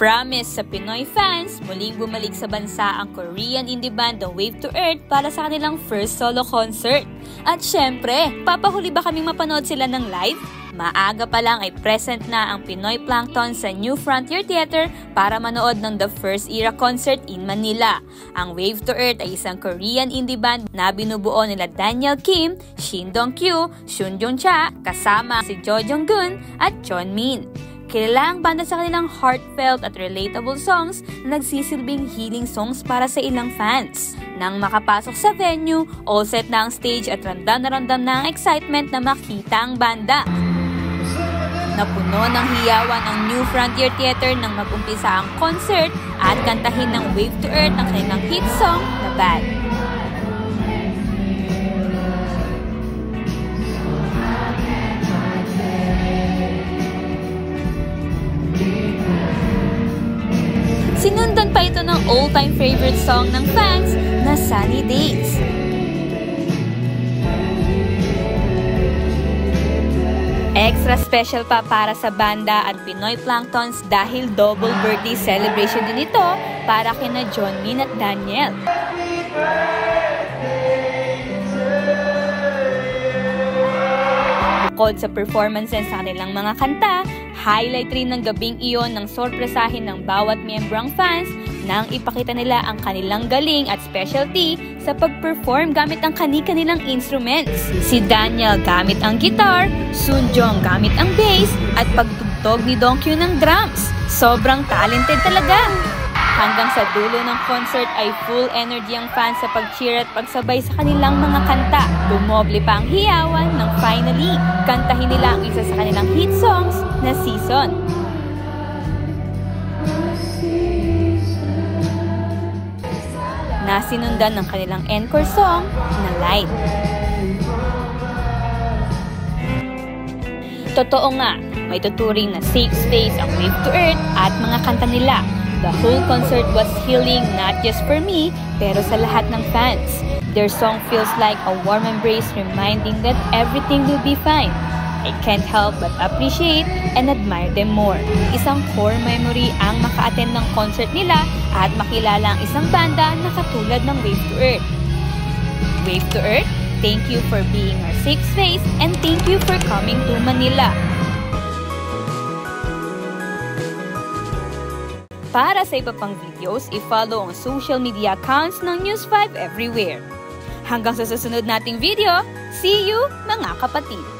Promise sa Pinoy fans, muling bumalik sa bansa ang Korean indie band The Wave to Earth para sa kanilang first solo concert. At syempre, papahuli ba kaming mapanood sila ng live? Maaga pa lang ay present na ang Pinoy Plankton sa New Frontier Theater para manood ng The First Era concert in Manila. Ang Wave to Earth ay isang Korean indie band na binubuo nila Daniel Kim, Shin Dong-kyu, Shun Jung-cha, kasama si Jo Jong-gun at Chon Min. Kilala ang banda sa kanilang heartfelt at relatable songs na nagsisilbing healing songs para sa ilang fans. Nang makapasok sa venue, all set na ang stage at ramdam na ang excitement na makita ang banda. Napuno ng hiyawan ang New Frontier Theater nang mag-umpisa ang concert at kantahin ng Wave to Earth ang kanilang hit song na Bad. Sinundan pa ito ng all-time favorite song ng fans na Sunny Days. Extra special pa para sa banda at Pinoy Planktons dahil double birthday celebration din ito para kina John Min at Daniel. Bukod sa performances sa kanilang mga kanta, highlight rin ng gabing iyon ng sorpresahin ng bawat miyembro ang fans nang ipakita nila ang kanilang galing at specialty sa pag-perform gamit ang kani-kanilang instruments. Si Daniel gamit ang guitar, Sunjong gamit ang bass, at pagtugtog ni Dongkyu ng drums. Sobrang talented talaga! Hanggang sa dulo ng concert ay full energy ang fans sa pag-cheer at pagsabay sa kanilang mga kanta. Dumoble pa ang hiyawan nang finally kantahin nila ang isa sa kanilang hit songs na Season. Na sinundan ng kanilang encore song na Light. Totoo nga, may tuturing na safe space ang Wave to Earth at mga kanta nila. The whole concert was healing not just for me, pero sa lahat ng fans. Their song feels like a warm embrace reminding that everything will be fine. I can't help but appreciate and admire them more. Isang core memory ang maka-attend ng concert nila at makilala ang isang banda na katulad ng Wave to Earth. Wave to Earth, thank you for being our safe space and thank you for coming to Manila. Para sa iba pang videos, i-follow ang social media accounts ng News 5 everywhere. Hanggang sa susunod nating video, see you mga kapatid!